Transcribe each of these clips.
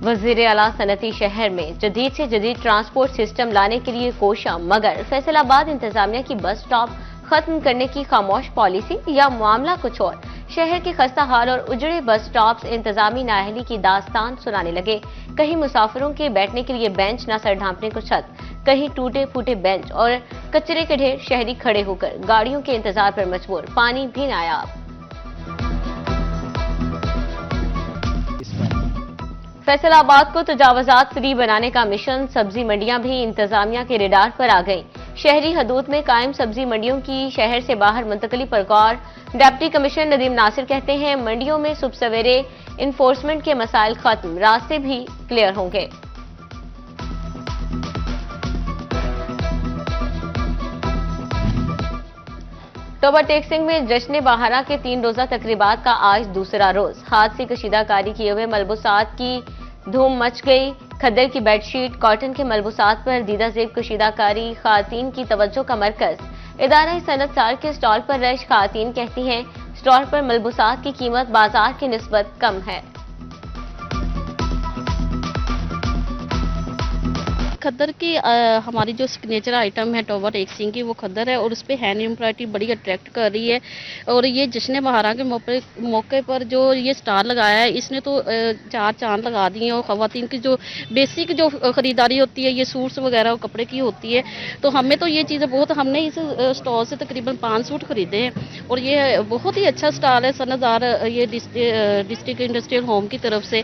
वजीर आला सनती शहर में जदीद से जदीद ट्रांसपोर्ट सिस्टम लाने के लिए कोशा, मगर फैसलाबाद इंतजामिया की बस स्टॉप खत्म करने की खामोश पॉलिसी या मामला कुछ और। शहर के खस्ता हाल और उजड़े बस स्टॉप्स इंतजामी नाअहली की दास्तान सुनाने लगे। कहीं मुसाफिरों के बैठने के लिए बेंच, न सर ढांपने को छत, कहीं टूटे फूटे बेंच और कचरे के ढेर। शहरी खड़े होकर गाड़ियों के इंतजार पर मजबूर, पानी भी नायाब। फैसलाबाद को तजावजात फ्री बनाने का मिशन, सब्जी मंडियां भी इंतजामिया के रेडार पर आ गई। शहरी हदूद में कायम सब्जी मंडियों की शहर से बाहर मुंतकली पर गौर। डिप्टी कमिश्नर नदीम नासिर कहते हैं, मंडियों में सुबह सवेरे इन्फोर्समेंट के मसाइल खत्म, रास्ते भी क्लियर होंगे। टोबा टेक्सिंग में जश्न बहारा के 3 रोजा तकरीबात का आज दूसरा रोज। हाथ से कशीदाकारी किए हुए मलबूसात की धूम मच गई। खद्दर की बेडशीट, कॉटन के मलबूसात पर दीदा जेब कशीदाकारी खातीन की तवज्जो का मरकज। इदारा सनतसार के स्टॉल पर रश, खातीन कहती हैं स्टॉल पर मलबूसात की कीमत बाजार की निस्बत कम है। खद्दर की हमारी जो सिग्नेचर आइटम है टोबा टेक्सिंग की, वो खद्दर है और उस पर हैंड एम्ब्रॉयडरी बड़ी अट्रैक्ट कर रही है। और ये जश्न बहारा के मौके पर जो ये स्टार लगाया है, इसने तो 4 चांद लगा दिए हैं। और ख़वातीन की जो बेसिक जो ख़रीदारी होती है, ये सूट्स वगैरह और कपड़े की होती है, तो हमें तो ये चीज़ें बहुत, हमने इस स्टॉल से तकरीबन 5 सूट खरीदे हैं और ये बहुत ही अच्छा स्टॉल है सनतजार ये डिस्ट्रिक्ट इंडस्ट्रियल होम की तरफ से।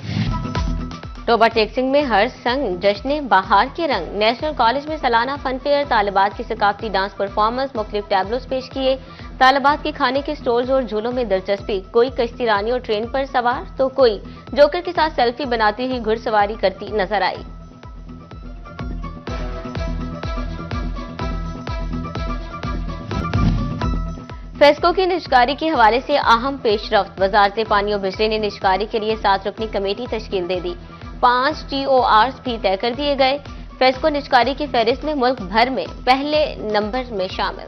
टोबा टेक्सिंग में हर संग जश्न बहार के रंग। नेशनल कॉलेज में सालाना फन फेयर, तालिबात की सकाफती डांस परफॉर्मेंस, मुख्तलिफ टैबलोस पेश किए। तालिबात के खाने के स्टोर्स और झूलों में दिलचस्पी। कोई कश्ती रानी और ट्रेन पर सवार, तो कोई जोकर के साथ सेल्फी बनाती हुई घुड़सवारी करती नजर आई। फेस्को की निजकारी के हवाले से अहम पेशरफ्त। वजारत पानी और बिजली ने निजकारी के लिए 7 रुकनी कमेटी तश्कील दे दी। 5 TORs भी तय कर दिए गए। फेस्को निजकारी की फहरिस्त में मुल्क भर में पहले नंबर में शामिल।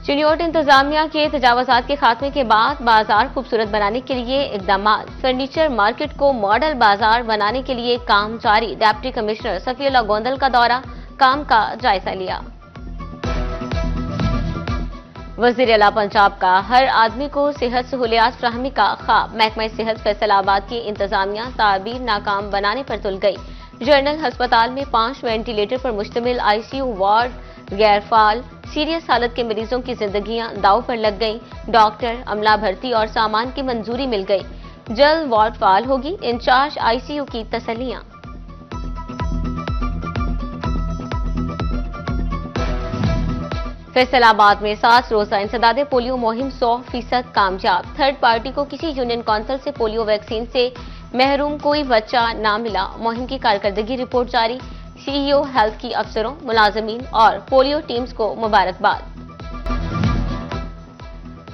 चिन्योट इंतजामिया के तजावजात के खात्मे के बाद बाजार खूबसूरत बनाने के लिए इकदाम। फर्नीचर मार्केट को मॉडल बाजार बनाने के लिए काम जारी। डिप्टी कमिश्नर सफीउल्लाह गोंदल का दौरा, काम का जायजा लिया। वजीर आला पंजाब का हर आदमी को सेहत सहूलियात फ्राहमी का ख्वाब। महकमा सेहत फैसलाबाद की इंतजामिया ताबीर नाकाम बनाने पर तुल गई। जनरल अस्पताल में 5 वेंटिलेटर पर मुश्तमिल ICU वार्ड गैर फाल। सीरियस हालत के मरीजों की जिंदगियां दाव पर लग गई। डॉक्टर, अमला भर्ती और सामान की मंजूरी मिल गई। जल्द वार्ड फाल होगी। इंचार्ज ICU की तसल्लियां। फैसलाबाद में 7 रोजा इंसदादे पोलियो मुहिम 100% कामयाब। थर्ड पार्टी को किसी यूनियन काउंसिल से पोलियो वैक्सीन से महरूम कोई बच्चा ना मिला। मुहिम की कारकर्दगी रिपोर्ट जारी। CEO हेल्थ की अफसरों, मुलाजमीन और पोलियो टीम्स को मुबारकबाद।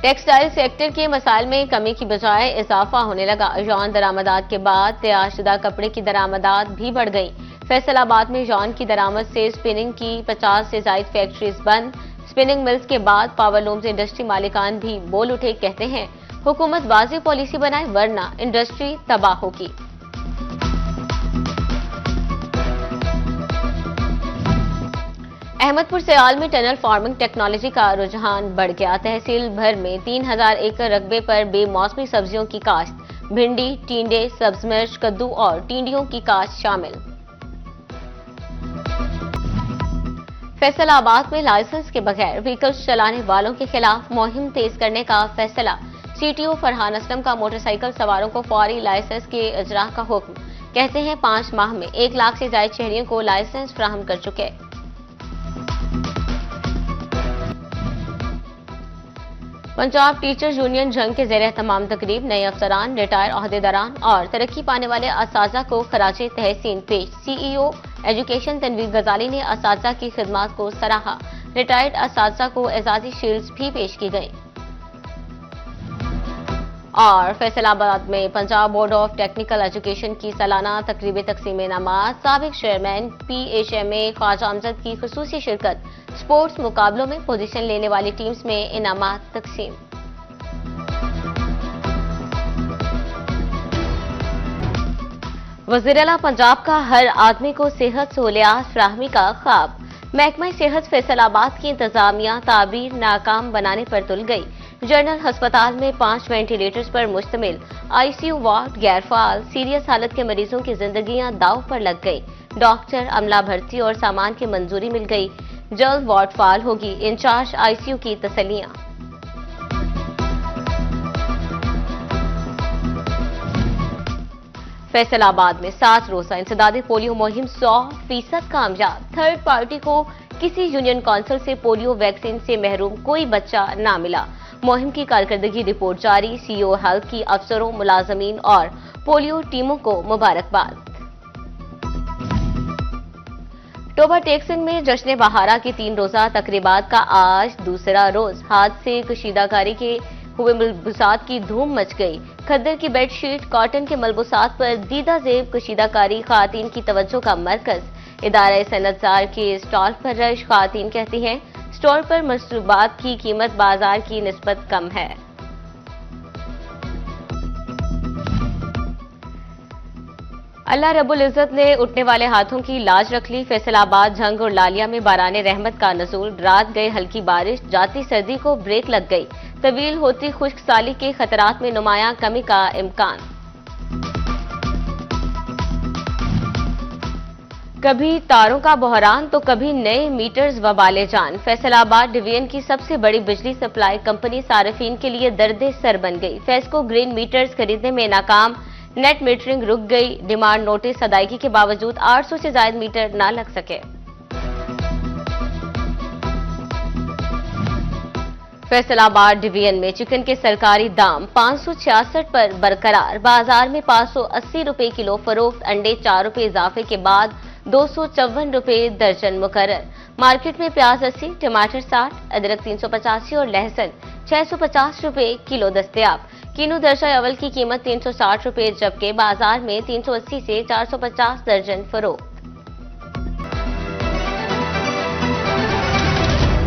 टेक्सटाइल सेक्टर के मसाइल में कमी की बजाय इजाफा होने लगा। यौन दरामदात के बाद तैयारशुदा कपड़े की दरामदात भी बढ़ गई। फैसलाबाद में यौन की दरामद से स्पिनिंग की 50 से ज्यादा फैक्ट्रीज बंद। स्पिनिंग मिल्स के बाद पावरलूम्स इंडस्ट्री मालिकान भी बोल उठे, कहते हैं हुकूमत वाज़ेह पॉलिसी बनाए वरना इंडस्ट्री तबाह होगी। अहमदपुर सयाल में टनल फार्मिंग टेक्नोलॉजी का रुझान बढ़ गया। तहसील भर में 3000 एकड़ रकबे पर बेमौसमी सब्जियों की काश्त। भिंडी, टींडे, सब्ज मिर्च, कद्दू और टिंडियों की काश्त शामिल। फैसलाबाद में लाइसेंस के बगैर व्हीकल्स चलाने वालों के खिलाफ मुहिम तेज करने का फैसला। CTO फरहान असलम का मोटरसाइकिल सवारों को फौरी लाइसेंस के इजरा का हुक्म। कहते हैं 5 माह में 1 लाख से ज्यादा शहरियों को लाइसेंस फ्राहम कर चुके। पंजाब टीचर्स यूनियन जंग के जेर तमाम तकरीब। नए अफसरान, रिटायर अहदेदारान और तरक्की पाने वाले असातिज़ा को खराजे तहसीन पेश। CEO एजुकेशन तनवीर गजाली ने असातिज़ा की खिदमात को सराहा। रिटायर्ड असातिज़ा को एजाजी शील्ड्स भी पेश की गई। और फैसलाबाद में Punjab board of technical education की सालाना तकरीब तकसीम इनामात। साबिक चेयरमैन PHMA ख्वाजा अमजद की खुसूसी शिरकत। स्पोर्ट्स मुकाबलों में पोजीशन लेने वाली टीम्स में इनामात तकसीम। वज़ीर-ए-आला पंजाब का हर आदमी को सेहत सहूलियात फराहमी का ख्वाब। महकमा सेहत फैसलाबाद की इंतजामिया ताबीर नाकाम बनाने पर तुल गई। जनरल अस्पताल में 5 वेंटिलेटर्स पर मुश्तमिल आईसीयू वार्ड गैर फाल, सीरियस हालत के मरीजों की जिंदगियां दांव पर लग गई। डॉक्टर, अमला भर्ती और सामान की मंजूरी मिल गई। जल्द वार्ड फाल होगी, इंचार्ज आईसीयू की तसल्लियां। फैसलाबाद में 7 रोजा इंसदादी पोलियो मुहिम 100% कामयाब। थर्ड पार्टी को किसी यूनियन काउंसिल से पोलियो वैक्सीन से महरूम कोई बच्चा ना मिला। मुहिम की कारकर्दगी रिपोर्ट जारी। सीईओ हेल्थ की अफसरों, मुलाजमीन और पोलियो टीमों को मुबारकबाद। टोबा टेक्सिन में जश्न बहारा की 3 रोजा तकरीबात का आज दूसरा रोज। हाथ से कशीदाकारी के हुए मलबूसात की धूम मच गई। खद्दर की बेडशीट, कॉटन के मलबूसात पर दीदा जेब कशीदाकारी खातीन की तवज्जो का मरकज। इदारा सनतजार के स्टॉल पर रश। खातीन कहती हैं स्टॉल पर मशरूबात की कीमत बाजार की निस्बत कम है। अल्लाह रब्बुल इज्जत ने उठने वाले हाथों की लाज रख ली। फैसलाबाद, झंग और लालिया में बाराने रहमत का नज़ूल। रात गए हल्की बारिश, जाती सर्दी को ब्रेक लग गई। तवील होती खुश्क साली के खतरात में नुमाया कमी का इम्कान। कभी तारों का बहरान तो कभी नए मीटर्स वबाले जान। फैसलाबाद डिवीजन की सबसे बड़ी बिजली सप्लाई कंपनी सार्फिन के लिए दर्दे सर बन गई। फेस्को ग्रीन मीटर्स खरीदने में नाकाम। नेट मीटरिंग रुक गई। डिमांड नोटिस अदायगी के बावजूद 800 से ज्यादा मीटर न लग सके। फैसलाबाद डिवीजन में चिकन के सरकारी दाम 566 पर बरकरार। बाजार में 580 रुपए किलो फरोख्त। अंडे 4 रुपए इजाफे के बाद 254 रुपए दर्जन मुकर्रर। मार्केट में प्याज 80, टमाटर 60, अदरक 385 और लहसुन 650 रुपए किलो दस्तयाब। किनू दर्जा अव्वल की कीमत 360 रुपए, जबकि बाजार में 380 से 450 दर्जन फरोख्त।